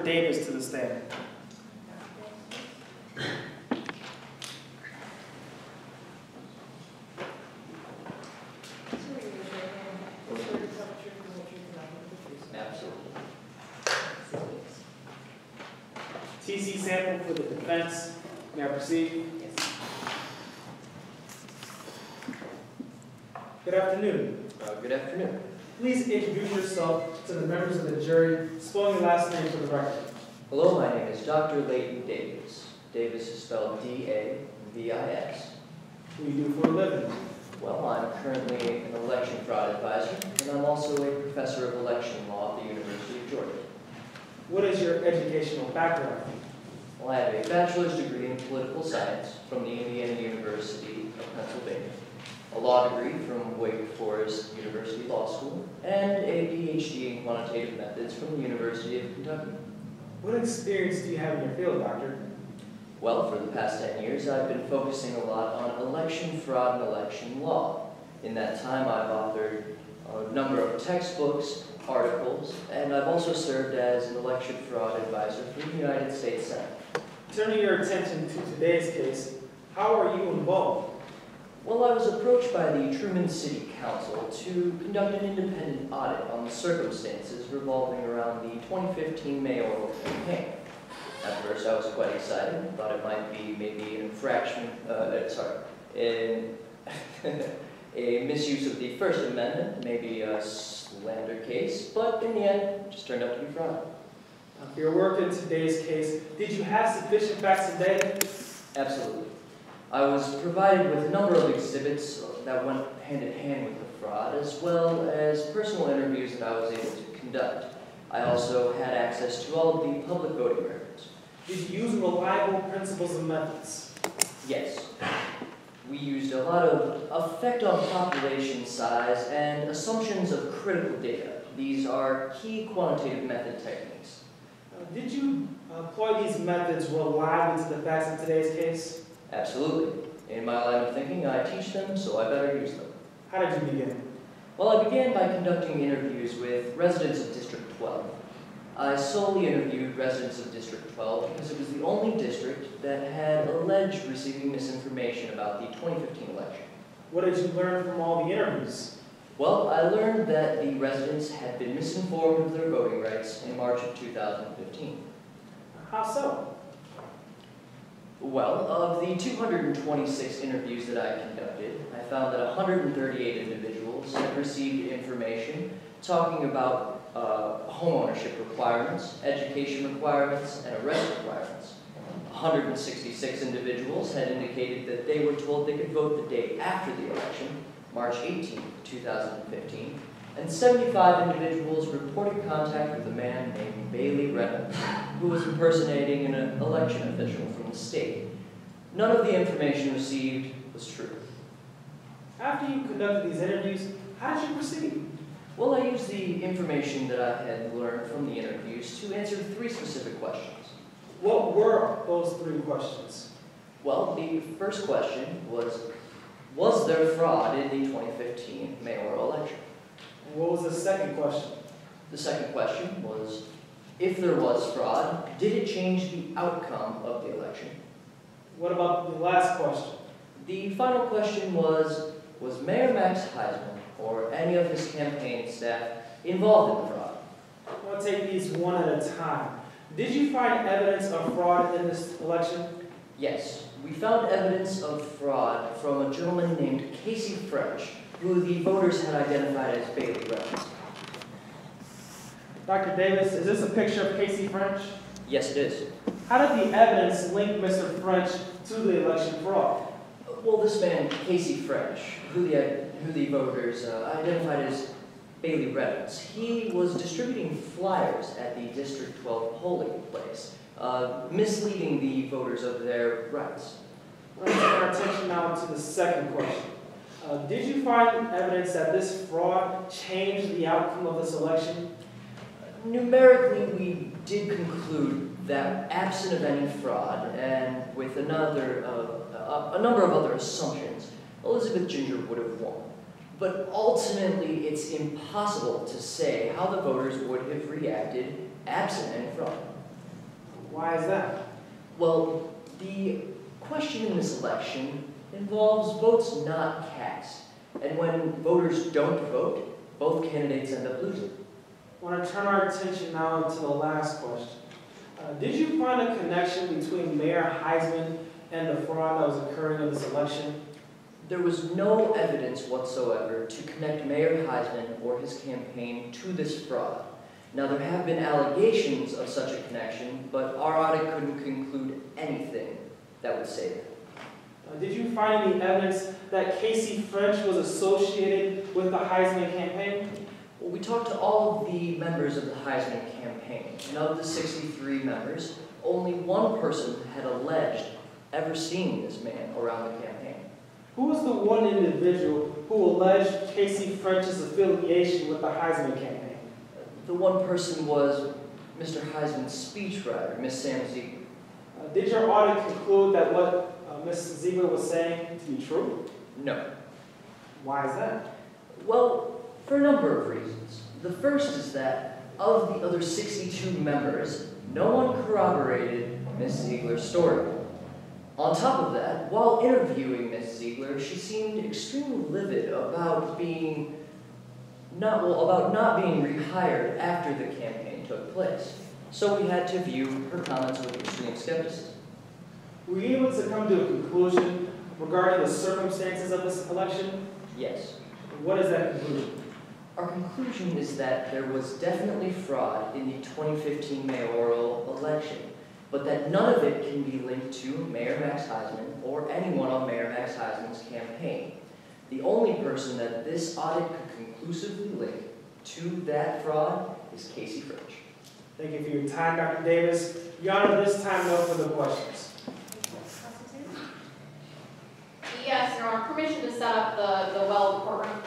Dr. Davis to the stand. Absolutely. TC Sample for the defense. May I proceed? Yes. Good afternoon. Good afternoon. Please introduce yourself to the members of the jury, spelling your last name for the record. Hello, my name is Dr. Leighton Davis. Davis is spelled D-A-V-I-S. What do you do for a living? Well, I'm currently an election fraud advisor, and I'm also a professor of election law at the University of Georgia. What is your educational background? Well, I have a bachelor's degree in political science from the Indiana University of Pennsylvania, a law degree from Wake Forest University Law School, and a PhD in quantitative methods from the University of Kentucky. What experience do you have in your field, Doctor? Well, for the past 10 years, I've been focusing a lot on election fraud and election law. In that time, I've authored a number of textbooks, articles, and I've also served as an election fraud advisor for the United States Senate. Turning your attention to today's case, how are you involved? Well, I was approached by the Truman City Council to conduct an independent audit on the circumstances revolving around the 2015 mayoral campaign. At first, I was quite excited. Thought it might be maybe an infraction, a misuse of the First Amendment, maybe a slander case, but in the end, it just turned out to be fraud. For your work in today's case, did you have sufficient facts and data? Absolutely. I was provided with a number of exhibits that went hand in hand with the fraud, as well as personal interviews that I was able to conduct. I also had access to all of the public voting records. Did you use reliable principles and methods? Yes. We used a lot of effect on population size and assumptions of critical data. These are key quantitative method techniques. Did you employ these methods reliably to the facts of today's case? Absolutely. In my line of thinking, I teach them, so I better use them. How did you begin? Well, I began by conducting interviews with residents of District 12. I solely interviewed residents of District 12 because it was the only district that had alleged receiving misinformation about the 2015 election. What did you learn from all the interviews? Well, I learned that the residents had been misinformed of their voting rights in March of 2015. How so? Well, of the 226 interviews that I conducted, I found that 138 individuals had received information talking about home ownership requirements, education requirements, and arrest requirements. 166 individuals had indicated that they were told they could vote the day after the election, March 18, 2015, and 75 individuals reported contact with a man named Bailey Reynolds, who was impersonating an election official from the state. None of the information received was true. After you conducted these interviews, how did you proceed? Well, I used the information that I had learned from the interviews to answer 3 specific questions. What were those 3 questions? Well, the first question was there fraud in the 2015 mayoral election? And what was the second question? The second question was, if there was fraud, did it change the outcome of the election? What about the last question? The final question was Mayor Max Heisman or any of his campaign staff involved in the fraud? I'll take these one at a time. Did you find evidence of fraud in this election? Yes, we found evidence of fraud from a gentleman named Casey French, who the voters had identified as Bailey Reynolds. Dr. Davis, is this a picture of Casey French? Yes, it is. How did the evidence link Mr. French to the election fraud? Well, this man, Casey French, who the voters identified as Bailey Reynolds, he was distributing flyers at the District 12 polling place, misleading the voters of their rights. Let's turn our attention now to the second question. Did you find evidence that this fraud changed the outcome of this election? Numerically, we did conclude that absent of any fraud and with a number of other assumptions, Elizabeth Ginger would have won. But ultimately, it's impossible to say how the voters would have reacted absent any fraud. Why is that? Well, the question in this election involves votes not cast. And when voters don't vote, both candidates end up losing. I want to turn our attention now to the last question. Did you find a connection between Mayor Heisman and the fraud that was occurring in this election? There was no evidence whatsoever to connect Mayor Heisman or his campaign to this fraud. Now, there have been allegations of such a connection, but our audit couldn't conclude anything that would say that. Did you find any evidence that Casey French was associated with the Heisman campaign? Well, we talked to all of the members of the Heisman campaign, and of the 63 members, only one person had alleged ever seeing this man around the campaign. Who was the one individual who alleged Casey French's affiliation with the Heisman campaign? The one person was Mr. Heisman's speechwriter, Miss Sam Ziegler. Did your audit conclude that what Ms. Ziegler was saying to be true? No. Why is that? Well, for a number of reasons. The first is that of the other 62 members, no one corroborated Ms. Ziegler's story. On top of that, while interviewing Ms. Ziegler, she seemed extremely livid about not being rehired after the campaign took place. So we had to view her comments with extreme skepticism. Were you able to come to a conclusion regarding the circumstances of this election? Yes. What is that conclusion? Our conclusion is that there was definitely fraud in the 2015 mayoral election, but that none of it can be linked to Mayor Max Heisman or anyone on Mayor Max Heisman's campaign. The only person that this audit could conclusively link to that fraud is Casey French. Thank you for your time, Dr. Davis. Your Honor, this time no further questions. Yes, Your Honor, permission to set up the well courtroom.